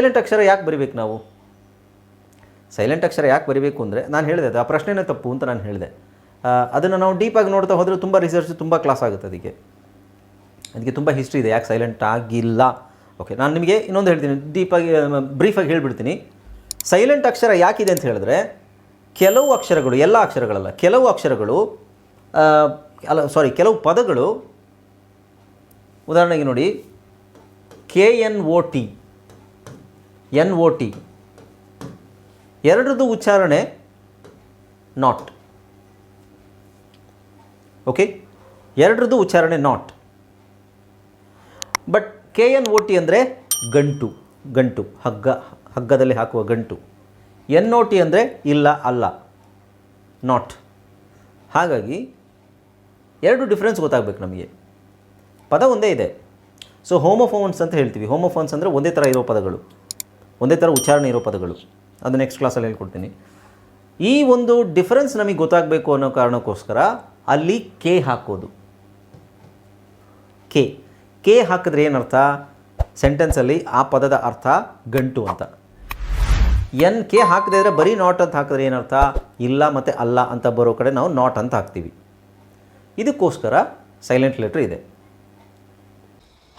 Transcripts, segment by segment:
Silent ಅಕ್ಷರ ಯಾಕೆ ಬರಿಬೇಕು ನಾವು? ಸೈಲೆಂಟ್ ಅಕ್ಷರ ಯಾಕೆ ಬರಿಬೇಕು ಅಂದರೆ ನಾನು ಹೇಳಿದೆ ಅದು ಆ ಪ್ರಶ್ನೆನೇ ತಪ್ಪು ಅಂತ ನಾನು ಹೇಳಿದೆ. ಅದನ್ನು ನಾವು ಡೀಪಾಗಿ ನೋಡ್ತಾ ಹೋದರೆ ತುಂಬ ರಿಸರ್ಚ್, ತುಂಬ ಕ್ಲಾಸ್ ಆಗುತ್ತೆ. ಅದಕ್ಕೆ ತುಂಬ ಹಿಸ್ಟ್ರಿ ಇದೆ ಯಾಕೆ ಸೈಲೆಂಟ್ ಆಗಿಲ್ಲ. ಓಕೆ, ನಾನು ನಿಮಗೆ ಇನ್ನೊಂದು ಹೇಳ್ತೀನಿ, ಡೀಪಾಗಿ ಬ್ರೀಫಾಗಿ ಹೇಳಿಬಿಡ್ತೀನಿ. ಸೈಲೆಂಟ್ ಅಕ್ಷರ ಯಾಕಿದೆ ಅಂತ ಹೇಳಿದ್ರೆ, ಕೆಲವು ಅಕ್ಷರಗಳು, ಎಲ್ಲ ಅಕ್ಷರಗಳಲ್ಲ, ಕೆಲವು ಅಕ್ಷರಗಳು ಕೆಲವು ಪದಗಳು, ಉದಾಹರಣೆಗೆ ನೋಡಿ KNOT, NOT ಎರಡರದ್ದು ಉಚ್ಚಾರಣೆ ನಾಟ್. ಓಕೆ, ಎರಡರದ್ದು ಉಚ್ಚಾರಣೆ ನಾಟ್. ಬಟ್ KNOT ಅಂದರೆ ಗಂಟು, ಹಗ್ಗದಲ್ಲಿ ಹಾಕುವ ಗಂಟು. NOT ಅಂದರೆ ಇಲ್ಲ, ಅಲ್ಲ, ನಾಟ್. ಹಾಗಾಗಿ ಎರಡು ಡಿಫ್ರೆನ್ಸ್ ಗೊತ್ತಾಗಬೇಕು ನಮಗೆ. ಪದ ಒಂದೇ ಇದೆ. ಸೊ ಹೋಮೋಫೋನ್ಸ್ ಅಂತ ಹೇಳ್ತೀವಿ. ಹೋಮೋಫೋನ್ಸ್ ಅಂದರೆ ಒಂದೇ ಥರ ಇರೋ ಪದಗಳು, ಒಂದೇ ಥರ ಉಚ್ಚಾರಣೆ ಇರೋ ಪದಗಳು. ಅದು ನೆಕ್ಸ್ಟ್ ಕ್ಲಾಸಲ್ಲಿ ಹೇಳ್ಕೊಡ್ತೀನಿ. ಈ ಒಂದು ಡಿಫರೆನ್ಸ್ ನಮಗೆ ಗೊತ್ತಾಗಬೇಕು ಅನ್ನೋ ಕಾರಣಕ್ಕೋಸ್ಕರ ಅಲ್ಲಿ ಕೆ ಹಾಕೋದು. ಕೆ ಹಾಕಿದ್ರೆ ಏನರ್ಥ? ಸೆಂಟೆನ್ಸಲ್ಲಿ ಆ ಪದದ ಅರ್ಥ ಗಂಟು ಅಂತ. ಕೆ ಹಾಕದೇ ಇದ್ದರೆ ಬರೀ ನಾಟ್ ಅಂತ ಹಾಕಿದ್ರೆ ಏನರ್ಥ? ಇಲ್ಲ ಮತ್ತು ಅಲ್ಲ ಅಂತ ಬರೋ ಕಡೆ ನಾವು ನಾಟ್ ಅಂತ ಹಾಕ್ತೀವಿ. ಇದಕ್ಕೋಸ್ಕರ ಸೈಲೆಂಟ್ ಲೆಟರ್ ಇದೆ.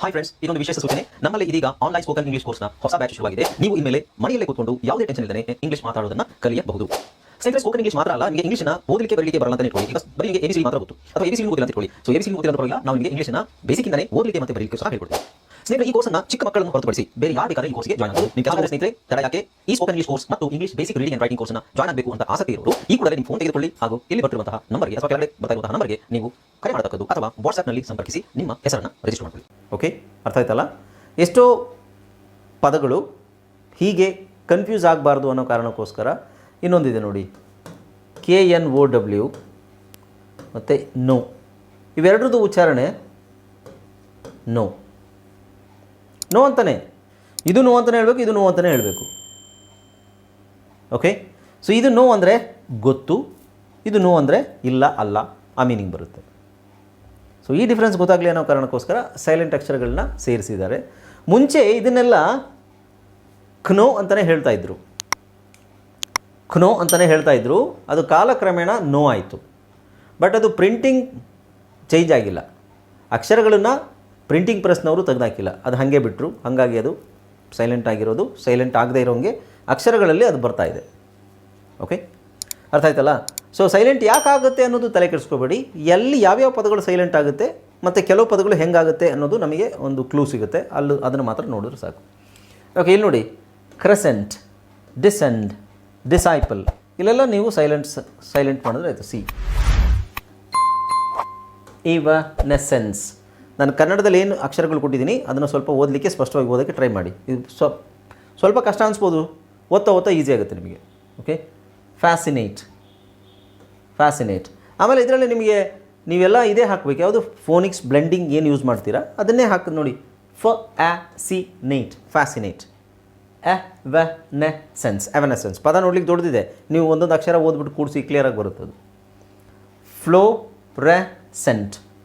ಹಾಯ್ ಫ್ರೆಂಡ್ಸ್, ಇದೊಂದು ವಿಶೇಷ ಸೂಚನೆ. ನಮ್ಮಲ್ಲಿ ಇದೀಗ ಆನ್ಲೈನ್ ಸ್ಪೋಕನ್ ಇಂಗ್ಲಿಷ್ ಕೋರ್ಸ್ನ ಹೊಸ ಬ್ಯಾಚ್ ಶುರುವಾಗಿದೆ. ನೀವು ಇನ್ಮೇಲೆ ಮನೆಯಲ್ಲೇ ಕೂತ್ಕೊಂಡು ಯಾವುದೇ ಟೆನ್ಷನ್ ಇಲ್ಲದೆ ಇಂಗ್ಲಿಷ್ ಮಾತಾಡೋದನ್ನ ಕಲಿಯಬಹುದು. ಸ್ನೇಹಿತರೆ, ಸ್ಪೋಕನ್ ಇಂಗ್ಲಿಷ್ ಮಾತ್ರ ಅಲ್ಲ, ನಿಮಗೆ ಇಂಗ್ಲಿಷ್ನ ಓದಲಿಕ್ಕೆ ಬರಲಿಕ್ಕೆ ಬರಲ್ಲ ಅಂತ ಇಟ್ಕೊಳ್ಳಿ. ಈಗ ಬರೀ ನಿಮಗೆ ABC ಮಾತ್ರ ಗೊತ್ತು, ಅಥವಾ ABC ಓದಿಲ್ಲ ಅಂತ ಇಟ್ಕೊಳ್ಳಿ. ಸೊ ABC ಓದಿಲ್ಲ ಅಂತ ನಾವು ನಿಮಗೆ ಇಂಗ್ಲಿಷ್ನ ಬೇಸಿಕ್ ಇಂದಾನೆ ಓದಲಿಕ್ಕೆ ಮತ್ತೆ ಬರಲಿಕ್ಕೆ ಸಹ ಹೇಳ್ಕೊಡ್ತೀವಿ. ಸ್ನೇಹಿತರೆ, ಈ ಕೋರ್ಸ್ನ ಚಿಕ್ಕ ಮಕ್ಕಳನ್ನು ಹೊರತುಪಡಿಸಿ ಬೇರೆ ಯಾರು ಬೇಕಾದ್ರೆ ಈ ಕೋರ್ಸ್ಗೆ ಜಾಯ್ನ್ ಆಗಬಹುದು. ನಿಮ್ಮ ಕೆಲವು ಸ್ನೇಹಿತರೆ ತಡ ಯಾಕೆ ಈ ಸ್ಪೋಕನ್ ಇಂಗ್ಲಿಷ್ ಕೋರ್ಸ್ ಮತ್ತು English basic reading and writing ಕೋರ್ಸ್ನ ಜಾಯ್ನ್ ಆಗಬೇಕು ಅಂತ ಆಸಕ್ತಿ ಇರೋರು ಈ ಕೂಡಲೇ ನಿಮ್ಮ ಫೋನ್ ತೆಗೆದುಕೊಳ್ಳಿ ಹಾಗೂ ಇಲ್ಲಿ ಬರುವಂತಹ ನಂಬರ್ಗೆ ಅಥವಾ ಕೆಳಗಡೆ ಬರ್ತಾ ಇರುವಂತಹ ನಂಬರ್ಗೆ ನೀವು ಕರೆ ಮಾಡತಕ್ಕದ್ದು ಅಥವಾ ವಾಟ್ಸ್ಆ್ಯಪ್ನಲ್ಲಿ ಸಂಪರ್ಕಿಸಿ ನಿಮ್ಮ ಹೆಸರನ್ನು ರಿಜಿಸ್ಟರ್ ಮಾಡಿಕೊಳ್ಳಿ. ಓಕೆ, ಅರ್ಥ ಆಯ್ತಲ್ಲ? ಎಷ್ಟೋ ಪದಗಳು ಹೀಗೆ ಕನ್ಫ್ಯೂಸ್ ಆಗಬಾರ್ದು ಅನ್ನೋ ಕಾರಣಕ್ಕೋಸ್ಕರ ಇನ್ನೊಂದಿದೆ ನೋಡಿ, KNOW ಮತ್ತು ನೋ. ಇವೆರಡರದ್ದು ಉಚ್ಚಾರಣೆ ನೋ ಅಂತಲೇ. ಇದು ನೋ ಅಂತಲೇ ಹೇಳಬೇಕು, ಇದು ನೋ ಅಂತಲೇ ಹೇಳಬೇಕು. ಓಕೆ, ಸೊ ಇದು ನೋ ಅಂದರೆ ಗೊತ್ತು, ಇದು ನೋ ಅಂದರೆ ಇಲ್ಲ, ಅಲ್ಲ, ಆ ಮೀನಿಂಗ್ ಬರುತ್ತೆ. ಸೊ ಈ ಡಿಫ್ರೆನ್ಸ್ ಗೊತ್ತಾಗಲಿ ಅನ್ನೋ ಕಾರಣಕ್ಕೋಸ್ಕರ ಸೈಲೆಂಟ್ ಅಕ್ಷರಗಳನ್ನ ಸೇರಿಸಿದ್ದಾರೆ. ಮುಂಚೆ ಇದನ್ನೆಲ್ಲ ಖನೋ ಅಂತಲೇ ಹೇಳ್ತಾ ಇದ್ರು. ಅದು ಕಾಲಕ್ರಮೇಣ ನೋ ಆಯಿತು. ಬಟ್ ಅದು ಪ್ರಿಂಟಿಂಗ್ ಚೇಂಜ್ ಆಗಿಲ್ಲ. ಅಕ್ಷರಗಳನ್ನು ಪ್ರಿಂಟಿಂಗ್ ಪ್ರೆಸ್ನವರು ತೆಗೆದಾಕಿಲ್ಲ, ಅದು ಹಾಗೆ ಬಿಟ್ಟರು. ಹಾಗಾಗಿ ಅದು ಸೈಲೆಂಟ್ ಆಗಿರೋದು, ಸೈಲೆಂಟ್ ಆಗದೇ ಇರೋಂಗೆ ಅಕ್ಷರಗಳಲ್ಲಿ ಅದು ಬರ್ತಾ ಇದೆ. ಓಕೆ, ಅರ್ಥ ಆಯ್ತಲ್ಲ? ಸೊ ಸೈಲೆಂಟ್ ಯಾಕೆ ಆಗುತ್ತೆ ಅನ್ನೋದು ತಲೆ ಕೆಡಿಸ್ಕೋಬೇಡಿ. ಎಲ್ಲಿ ಯಾವ್ಯಾವ ಪದಗಳು ಸೈಲೆಂಟ್ ಆಗುತ್ತೆ ಮತ್ತು ಕೆಲವು ಪದಗಳು ಹೆಂಗಾಗುತ್ತೆ ಅನ್ನೋದು ನಮಗೆ ಒಂದು ಕ್ಲೂ ಸಿಗುತ್ತೆ. ಅದನ್ನು ಮಾತ್ರ ನೋಡಿದ್ರೆ ಸಾಕು. ಓಕೆ, ಇಲ್ಲಿ ನೋಡಿ, ಕ್ರೆಸೆಂಟ್, ಡಿಸೆಂಡ್, ಡಿಸೈಪಲ್, ಇಲ್ಲೆಲ್ಲ ನೀವು ಸೈಲೆಂಟ್ ಮಾಡಿದ್ರೆ ಆಯಿತು. ಇವನೆಸೆನ್ಸ್. ನಾನು ಕನ್ನಡದಲ್ಲಿ ಏನು ಅಕ್ಷರಗಳು ಕೊಟ್ಟಿದ್ದೀನಿ ಅದನ್ನು ಸ್ವಲ್ಪ ಓದಲಿಕ್ಕೆ, ಸ್ಪಷ್ಟವಾಗಿ ಓದೋಕ್ಕೆ ಟ್ರೈ ಮಾಡಿ. ಇದು ಸ್ವಲ್ಪ ಕಷ್ಟ ಅನಿಸ್ಬೋದು, ಓದ್ತಾ ಈಸಿ ಆಗುತ್ತೆ ನಿಮಗೆ. Okay, fascinate. ಆಮೇಲೆ ಇದರಲ್ಲಿ ನಿಮಗೆ ನೀವೆಲ್ಲ ಇದೇ ಹಾಕಬೇಕು. ಯಾವುದು ಫೋನಿಕ್ಸ್ ಬ್ಲೆಂಡಿಂಗ್ ಏನು ಯೂಸ್ ಮಾಡ್ತೀರಾ ಅದನ್ನೇ ಹಾಕೋದು ನೋಡಿ. ಫ್ಯಾಸಿನೇಟ್. ಎವನೆಸೆನ್ಸ್ ಪದ ನೋಡ್ಲಿಕ್ಕೆ ದೊಡ್ಡದಿದೆ, ನೀವು ಒಂದೊಂದು ಅಕ್ಷರ ಓದ್ಬಿಟ್ಟು ಕೂಡಿಸಿ ಕ್ಲಿಯರಾಗಿ ಬರುತ್ತದು.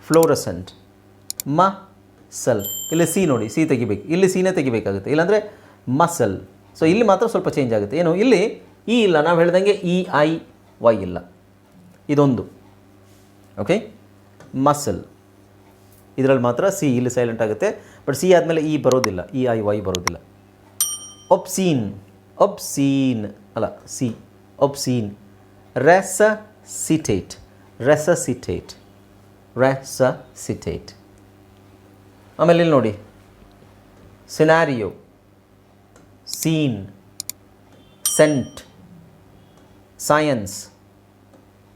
ಫ್ಲೋರಸೆಂಟ್. ಮಸಲ್. ಇಲ್ಲಿ ಸಿ ನೋಡಿ, ಸಿ ತೆಗಿಬೇಕು, ಇಲ್ಲಿ ಸಿನೇ ತೆಗಿಬೇಕಾಗುತ್ತೆ, ಇಲ್ಲಾಂದರೆ ಮಸಲ್. ಸೊ ಇಲ್ಲಿ ಮಾತ್ರ ಸ್ವಲ್ಪ ಚೇಂಜ್ ಆಗುತ್ತೆ. ಏನು, ಇಲ್ಲಿ ಇ ಇಲ್ಲ, ನಾವು ಹೇಳ್ದಂಗೆ EIY ಇಲ್ಲ, ಇದೊಂದು. ಓಕೆ, ಮಸಲ್ ಇದರಲ್ಲಿ ಮಾತ್ರ ಸಿ ಇಲ್ಲಿ ಸೈಲೆಂಟ್ ಆಗುತ್ತೆ. ಬಟ್ ಸಿ ಆದಮೇಲೆ ಇ ಬರೋದಿಲ್ಲ, EIY ಬರೋದಿಲ್ಲ. ಒಬ್ಸೀನ್ ಅಲ್ಲ, ಸಿ ಒಬ್ಸೀನ್. ರೆಸಸಿಟೇಟ್. ಆಮೇಲೆ ಇಲ್ಲಿ ನೋಡಿ, scenario, scene, scent, science,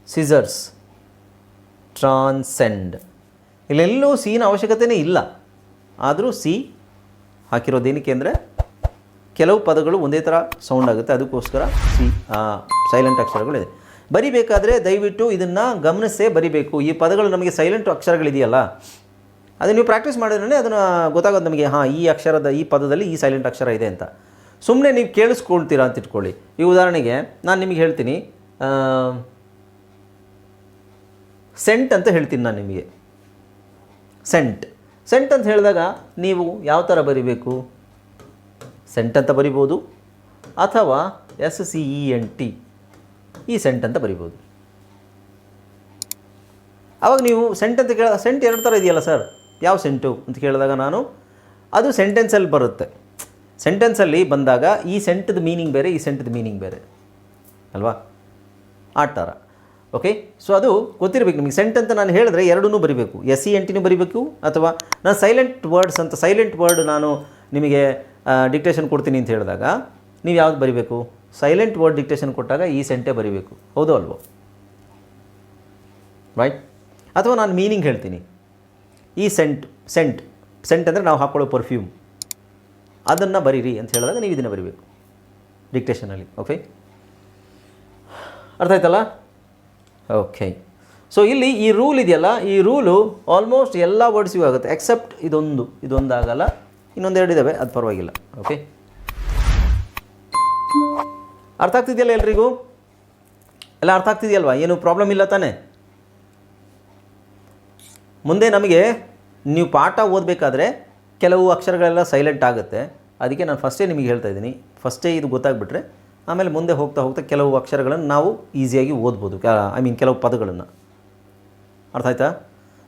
scissors, transcend. ಇಲ್ಲೆಲ್ಲೂ ಸೀನ ಅವಶ್ಯಕತೆಯೇ ಇಲ್ಲ, ಆದರೂ ಸಿ ಹಾಕಿರೋದೇನಕ್ಕೆ ಅಂದರೆ ಕೆಲವು ಪದಗಳು ಒಂದೇ ಥರ ಸೌಂಡ್ ಆಗುತ್ತೆ, ಅದಕ್ಕೋಸ್ಕರ ಸೈಲೆಂಟ್ ಅಕ್ಷರಗಳಿದೆ. ಬರಿಬೇಕಾದ್ರೆ ದಯವಿಟ್ಟು ಇದನ್ನು ಗಮನಿಸೇ ಬರಿಬೇಕು. ಈ ಪದಗಳು ನಮಗೆ ಸೈಲೆಂಟ್ ಅಕ್ಷರಗಳಿದೆಯಲ್ಲ, ಅದು ನೀವು ಪ್ರಾಕ್ಟೀಸ್ ಮಾಡಿದ್ರೆ ಅದನ್ನು ಗೊತ್ತಾಗೋದು ನಮಗೆ. ಈ ಪದದಲ್ಲಿ ಈ ಸೈಲೆಂಟ್ ಅಕ್ಷರ ಇದೆ ಅಂತ. ಸುಮ್ಮನೆ ನೀವು ಕೇಳಿಸ್ಕೊಳ್ತೀರಾ ಅಂತ ಇಟ್ಕೊಳ್ಳಿ. ಈ ಉದಾಹರಣೆಗೆ ನಾನು ನಿಮಗೆ ಹೇಳ್ತೀನಿ, ಸೆಂಟ್ ಅಂತ ಹೇಳ್ತೀನಿ ನಾನು ನಿಮಗೆ. ಸೆಂಟ್ ಅಂತ ಹೇಳಿದಾಗ ನೀವು ಯಾವ ಥರ ಬರಿಬೇಕು? ಸೆಂಟ್ ಅಂತ ಬರಿಬೋದು, ಅಥವಾ SCENT ಈ ಸೆಂಟ್ ಅಂತ ಬರಿಬೋದು. ಆವಾಗ ನೀವು ಸೆಂಟ್ ಅಂತ ಸೆಂಟ್ ಎರಡು ಥರ ಇದೆಯಲ್ಲ ಸರ್, ಯಾವ ಸೆಂಟು ಅಂತ ಕೇಳಿದಾಗ ನಾನು ಅದು ಸೆಂಟೆನ್ಸಲ್ಲಿ ಬರುತ್ತೆ. ಸೆಂಟೆನ್ಸಲ್ಲಿ ಬಂದಾಗ ಈ ಸೆಂಟ್ದು ಮೀನಿಂಗ್ ಬೇರೆ, ಈ ಸೆಂಟ್ದು ಮೀನಿಂಗ್ ಬೇರೆ ಅಲ್ವಾ, ಆ ಥರ. ಓಕೆ, ಸೊ ಅದು ಗೊತ್ತಿರಬೇಕು ನಿಮಗೆ. ಸೆಂಟ್ ಅಂತ ನಾನು ಹೇಳಿದ್ರೆ ಎರಡೂ ಬರಿಬೇಕು, SCENTನೂ ಬರಿಬೇಕು, ಅಥವಾ ನಾನು ಸೈಲೆಂಟ್ ವರ್ಡ್ಸ್ ಅಂತ ಸೈಲೆಂಟ್ ವರ್ಡ್ ನಾನು ನಿಮಗೆ ಡಿಕ್ಟೇಷನ್ ಕೊಡ್ತೀನಿ ಅಂತ ಹೇಳಿದಾಗ ನೀವು ಯಾವ್ದು ಬರಿಬೇಕು? ಸೈಲೆಂಟ್ ವರ್ಡ್ ಡಿಕ್ಟೇಷನ್ ಕೊಟ್ಟಾಗ ಈ ಸೆಂಟೇ ಬರಿಬೇಕು, ಹೌದೋ ಅಲ್ವೋ? ರೈಟ್. ಅಥವಾ ನಾನು ಮೀನಿಂಗ್ ಹೇಳ್ತೀನಿ, ಈ ಸೆಂಟ್ ಅಂದರೆ ನಾವು ಹಾಕ್ಕೊಳ್ಳೋ ಪರ್ಫ್ಯೂಮ್, ಅದನ್ನು ಬರೀರಿ ಅಂತ ಹೇಳಿದಾಗ ನೀವು ಇದನ್ನು ಬರಿಬೇಕು ಡಿಕ್ಟೇಷನಲ್ಲಿ. ಓಕೆ, ಅರ್ಥ ಆಯ್ತಲ್ಲ? ಓಕೆ, ಸೊ ಇಲ್ಲಿ ಈ ರೂಲ್ ಇದೆಯಲ್ಲ, ಈ ರೂಲು ಆಲ್ಮೋಸ್ಟ್ ಎಲ್ಲ ವರ್ಡ್ಸಿಗೂ ಆಗುತ್ತೆ ಎಕ್ಸೆಪ್ಟ್ ಇದೊಂದು ಆಗಲ್ಲ, ಇನ್ನೊಂದೆರಡು ಇದ್ದಾವೆ, ಅದು ಪರವಾಗಿಲ್ಲ. ಓಕೆ, ಅರ್ಥ ಆಗ್ತಿದೆಯಲ್ಲ ಎಲ್ರಿಗೂ? ಎಲ್ಲ ಅರ್ಥ ಆಗ್ತಿದೆಯಲ್ವಾ? ಏನು ಪ್ರಾಬ್ಲಮ್ ಇಲ್ಲ ತಾನೇ? ಮುಂದೆ ನಮಗೆ ನೀವು ಪಾಠ ಓದಬೇಕಾದ್ರೆ ಕೆಲವು ಅಕ್ಷರಗಳೆಲ್ಲ ಸೈಲೆಂಟ್ ಆಗುತ್ತೆ, ಅದಕ್ಕೆ ನಾನು ಫಸ್ಟೇ ನಿಮಗೆ ಹೇಳ್ತಾ ಇದ್ದೀನಿ. ಫಸ್ಟೇ ಇದು ಗೊತ್ತಾಗ್ಬಿಟ್ರೆ ಆಮೇಲೆ ಮುಂದೆ ಹೋಗ್ತಾ ಕೆಲವು ಅಕ್ಷರಗಳನ್ನು ನಾವು ಈಸಿಯಾಗಿ ಓದ್ಬೋದು, ಕೆಲವು ಪದಗಳನ್ನು. ಅರ್ಥ ಆಯ್ತಾ?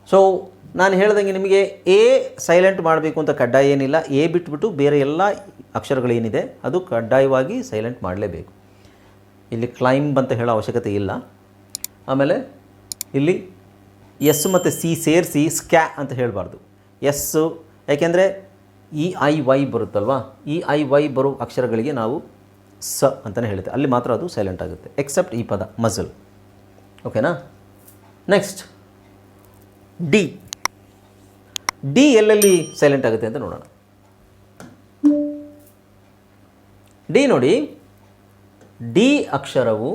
ಸೊ ನಾನು ಹೇಳ್ದಂಗೆ ನಿಮಗೆ ಎ ಸೈಲೆಂಟ್ ಮಾಡಬೇಕು ಅಂತ ಕಡ್ಡಾಯ ಏನಿಲ್ಲ. ಎ ಬಿಟ್ಬಿಟ್ಟು ಬೇರೆ ಎಲ್ಲ ಅಕ್ಷರಗಳೇನಿದೆ ಅದು ಕಡ್ಡಾಯವಾಗಿ ಸೈಲೆಂಟ್ ಮಾಡಲೇಬೇಕು. ಇಲ್ಲಿ ಕ್ಲೈಂಬ್ ಅಂತ ಹೇಳೋ ಅವಶ್ಯಕತೆ ಇಲ್ಲ. ಆಮೇಲೆ ಇಲ್ಲಿ ಎಸ್ ಮತ್ತು ಸಿ ಸೇರಿಸಿ ಸ್ಕ್ಯಾ ಅಂತ ಹೇಳಬಾರ್ದು. ಎಸ್ಸು ಯಾಕೆಂದರೆ EIY ಬರುತ್ತಲ್ವಾ, EIY ಬರೋ ಅಕ್ಷರಗಳಿಗೆ ನಾವು ಸ ಅಂತಲೇ ಹೇಳ್ತೇವೆ, ಅಲ್ಲಿ ಮಾತ್ರ ಅದು ಸೈಲೆಂಟ್ ಆಗುತ್ತೆ ಎಕ್ಸೆಪ್ಟ್ ಈ ಪದ ಮಸಲ್. ಓಕೆನಾ? ನೆಕ್ಸ್ಟ್ ಡಿ ಎಲ್ಲೆಲ್ಲಿ ಸೈಲೆಂಟ್ ಆಗುತ್ತೆ ಅಂತ ನೋಡೋಣ. ಡಿ ನೋಡಿ, ಡಿ ಅಕ್ಷರವು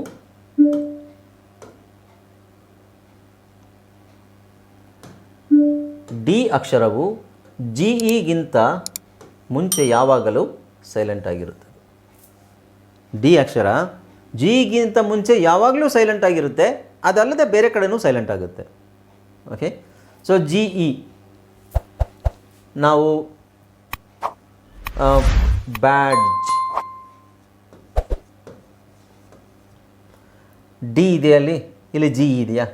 GEಗಿಂತ ಮುಂಚೆ ಯಾವಾಗಲೂ ಸೈಲೆಂಟ್ ಆಗಿರುತ್ತೆ. ಡಿ ಅಕ್ಷರ ಜಿಗಿಂತ ಮುಂಚೆ ಯಾವಾಗಲೂ ಸೈಲೆಂಟ್ ಆಗಿರುತ್ತೆ, ಅದಲ್ಲದೆ ಬೇರೆ ಕಡೆನೂ ಸೈಲೆಂಟ್ ಆಗುತ್ತೆ. ಓಕೆ, ಸೊ GE ನಾವು ಬ್ಯಾಡ್ಜ್, ಡಿ ಇದೆ ಇಲ್ಲಿ GE ಇದೆಯಾ?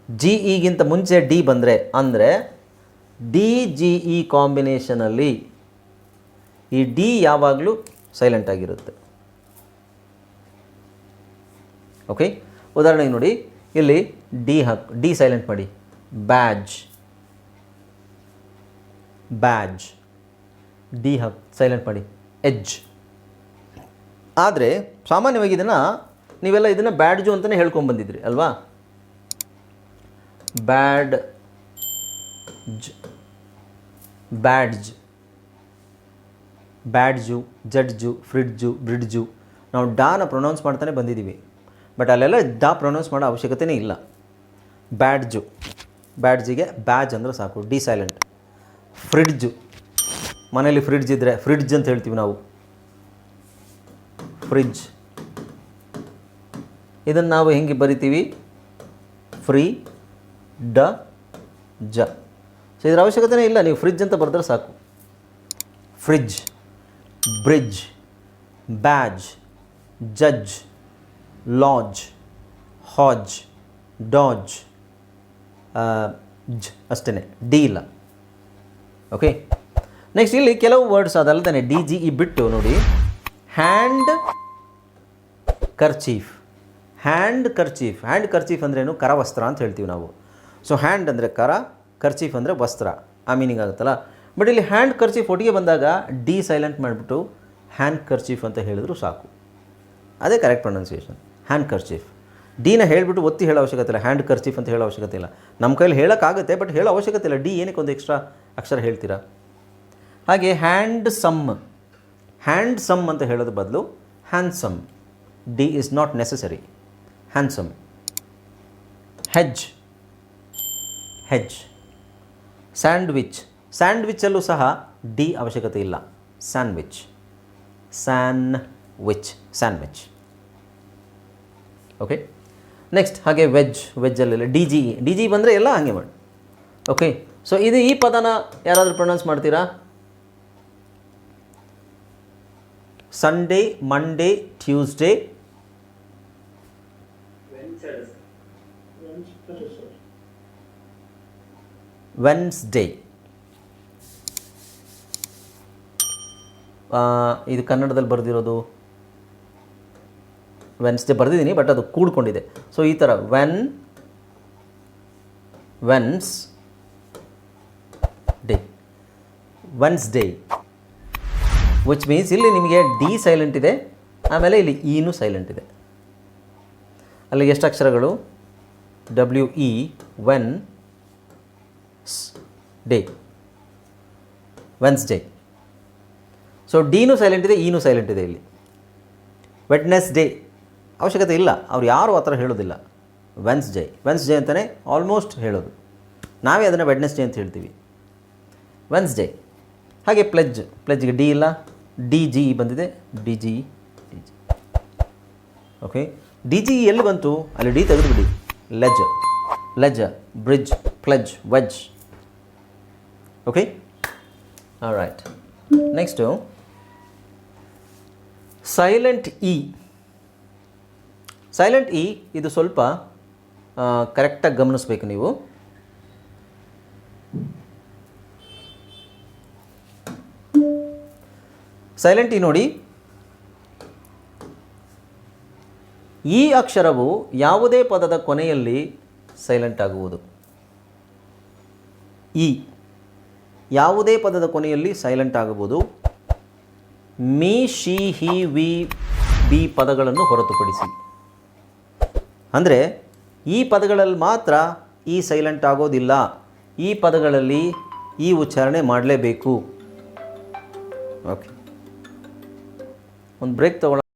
GEಗಿಂತ ಮುಂಚೆ ಡಿ ಬಂದರೆ ಅಂದರೆ DGE ಕಾಂಬಿನೇಷನಲ್ಲಿ ಈ ಡಿ ಯಾವಾಗಲೂ ಸೈಲೆಂಟ್ ಆಗಿರುತ್ತೆ. ಓಕೆ, ಉದಾಹರಣೆಗೆ ನೋಡಿ, ಇಲ್ಲಿ ಡಿ ಸೈಲೆಂಟ್ ಮಾಡಿ, ಬ್ಯಾಡ್ಜ್ ಡಿ ಸೈಲೆಂಟ್ ಮಾಡಿ, ಎಡ್ಜ್. ಆದರೆ ಸಾಮಾನ್ಯವಾಗಿ ನೀವೆಲ್ಲ ಇದನ್ನು ಬ್ಯಾಡ್ಜು ಅಂತಲೇ ಹೇಳ್ಕೊಂಬಂದಿದ್ರಿ ಅಲ್ವಾ? ಬ್ಯಾಡ್ಜು, ಜಡ್ಜು, ಫ್ರಿಡ್ಜು, ಬ್ರಿಡ್ಜು, ನಾವು ಡಾನ ಪ್ರೊನೌನ್ಸ್ ಮಾಡ್ತಾನೆ ಬಂದಿದ್ದೀವಿ. ಬಟ್ ಅಲ್ಲೆಲ್ಲ ಡಾ ಪ್ರೊನೌನ್ಸ್ ಮಾಡೋ ಅವಶ್ಯಕತೆಯೇ ಇಲ್ಲ. ಬ್ಯಾಡ್ಜಿಗೆ ಬ್ಯಾಜ್ ಅಂದರೆ ಸಾಕು, ಡಿ ಸೈಲೆಂಟ್. ಫ್ರಿಡ್ಜು, ಮನೇಲಿ ಫ್ರಿಡ್ಜ್ ಇದ್ದರೆ ಫ್ರಿಡ್ಜ್ ಅಂತ ಹೇಳ್ತೀವಿ ನಾವು, ಫ್ರಿಡ್ಜ್. ಇದನ್ನು ನಾವು ಹೆಂಗೆ ಬರಿತೀವಿ? ಡ ಜ. ಸೊ ಇದರ ಅವಶ್ಯಕತೆಯೇ ಇಲ್ಲ, ನೀವು ಫ್ರಿಡ್ಜ್ ಅಂತ ಬರೆದ್ರೆ ಸಾಕು. Fridge, bridge, badge, judge, lodge, hodge, dodge, ಅಷ್ಟೇ, ಡಿ ಇಲ್ಲ. ಓಕೆ, ನೆಕ್ಸ್ಟ್ ಇಲ್ಲಿ ಕೆಲವು ವರ್ಡ್ಸ್ ಅದಲ್ಲದೆ DGE ಬಿಟ್ಟು ನೋಡಿ, ಹ್ಯಾಂಡ್ ಕರ್ಚೀಫ್ ಅಂದ್ರೇನು? ಕರವಸ್ತ್ರ ಅಂತ ಹೇಳ್ತೀವಿ ನಾವು. ಸೊ ಹ್ಯಾಂಡ್ ಅಂದರೆ ಕರ, ಕರ್ಚೀಫ್ ಅಂದರೆ ವಸ್ತ್ರ, ಆ ಮೀನಿಂಗ್ ಆಗುತ್ತಲ್ಲ. ಬಟ್ ಇಲ್ಲಿ ಹ್ಯಾಂಡ್ ಕರ್ಚೀಫ್ ಒಟ್ಟಿಗೆ ಬಂದಾಗ ಡಿ ಸೈಲೆಂಟ್ ಮಾಡಿಬಿಟ್ಟು ಹ್ಯಾಂಡ್ ಕರ್ಚೀಫ್ ಅಂತ ಹೇಳಿದ್ರು ಸಾಕು, ಅದೇ ಕರೆಕ್ಟ್ ಪ್ರೊನೌನ್ಸಿಯೇಷನ್. ಹ್ಯಾಂಡ್ ಕರ್ಚೀಫ್, ಡಿನ ಹೇಳಿಬಿಟ್ಟು ಒತ್ತಿ ಹೇಳೋ ಅವಶ್ಯಕತೆ ಇಲ್ಲ, ಹ್ಯಾಂಡ್ ಕರ್ಚೀಫ್ ಅಂತ ಹೇಳೋ ಅವಶ್ಯಕತೆ ಇಲ್ಲ. ನಮ್ಮ ಕೈಯಲ್ಲಿ ಹೇಳೋಕ್ಕಾಗುತ್ತೆ, ಬಟ್ ಹೇಳೋ ಅವಶ್ಯಕತೆ ಇಲ್ಲ. ಡಿ ಏನಕ್ಕೆ ಒಂದು ಎಕ್ಸ್ಟ್ರಾ ಅಕ್ಷರ ಹೇಳ್ತೀರಾ? ಹಾಗೆ ಹ್ಯಾಂಡ್ ಸಮ್ ಅಂತ ಹೇಳೋದ್ರ ಬದಲು handsome, D is not necessary, handsome. Hedge, ಸ್ಯಾಂಡ್ವಿಚ್ಚಲ್ಲೂ ಸಹ ಡಿ ಅವಶ್ಯಕತೆ ಇಲ್ಲ, ಸ್ಯಾಂಡ್ವಿಚ್. ಓಕೆ, ನೆಕ್ಸ್ಟ್ ಹಾಗೆ ವೆಜ್ಜಲ್ಲೆಲ್ಲ DGE ಬಂದರೆ ಎಲ್ಲ ಹಾಗೆ ಮಾಡಿ. ಓಕೆ, ಸೊ ಈ ಪದನ ಯಾರಾದರೂ ಪ್ರೊನೌನ್ಸ್ ಮಾಡ್ತೀರಾ? Sunday, Monday, Tuesday, Wednesday. ಇದು ಕನ್ನಡದಲ್ಲಿ ಬರೆದಿರೋದು ವೆನ್ಸ್ಡೇ ಬರೆದಿದ್ದೀನಿ, ಬಟ್ ಅದು ಕೂಡ್ಕೊಂಡಿದೆ. ಸೊ ಈ ಥರ ವೆನ್ಸ್ ಡೇ ವಿಚ್ ಮೀನ್ಸ್ ಇಲ್ಲಿ ನಿಮಗೆ ಡಿ ಸೈಲೆಂಟ್ ಇದೆ, ಆಮೇಲೆ ಇಲ್ಲಿ ಇನೂ ಸೈಲೆಂಟ್ ಇದೆ. ಅಲ್ಲಿ ಎಷ್ಟು ಅಕ್ಷರಗಳು? WE Wednesday. ಸೊ ಡಿನೂ ಸೈಲೆಂಟ್ ಇದೆ, ಇನೂ ಸೈಲೆಂಟ್ ಇದೆ ಇಲ್ಲಿ. ವೆಡ್ನೆಸ್ಡೇ ಅವಶ್ಯಕತೆ ಇಲ್ಲ, ಅವ್ರು ಯಾರೂ ಆ ಥರ ಹೇಳೋದಿಲ್ಲ. ವೆನ್ಸ್ಡೇ ಅಂತಲೇ ಆಲ್ಮೋಸ್ಟ್ ಹೇಳೋದು, ನಾವೇ ಅದನ್ನು ವೆಡ್ನೆಸ್ಡೇ ಅಂತ ಹೇಳ್ತೀವಿ. ವೆನ್ಸ್ಡೇ. ಹಾಗೆ ಪ್ಲೆಜ್ಗೆ ಡಿ ಇಲ್ಲ, DG ಬಂದಿದೆ, DG. ಓಕೆ, DG ಎಲ್ಲಿ ಬಂತು? ಅಲ್ಲಿ ಡಿ ತೆಗೆದುಬಿಡಿ. Ledge, bridge, pledge, wedge. Okay, right. Next silent E. Silent E ಇದು ಸ್ವಲ್ಪ ಕರೆಕ್ಟಾಗಿ ಗಮನಿಸಬೇಕು ನೀವು. ಸೈಲೆಂಟ್ ಇ ನೋಡಿ, ಈ ಅಕ್ಷರವು ಯಾವುದೇ ಪದದ ಕೊನೆಯಲ್ಲಿ ಸೈಲೆಂಟ್ ಆಗುವುದು. ಇ ಯಾವುದೇ ಪದದ ಕೊನೆಯಲ್ಲಿ ಸೈಲೆಂಟ್ ಆಗಬಹುದು, me, she, he, we, be ಪದಗಳನ್ನು ಹೊರತುಪಡಿಸಿ. ಅಂದರೆ ಈ ಪದಗಳಲ್ಲಿ ಮಾತ್ರ ಈ ಸೈಲೆಂಟ್ ಆಗೋದಿಲ್ಲ, ಈ ಪದಗಳಲ್ಲಿ ಈ ಉಚ್ಚಾರಣೆ ಮಾಡಲೇಬೇಕು. ಓಕೆ, ಒಂದು ಬ್ರೇಕ್ ತಗೊಳ್ಳೋಣ.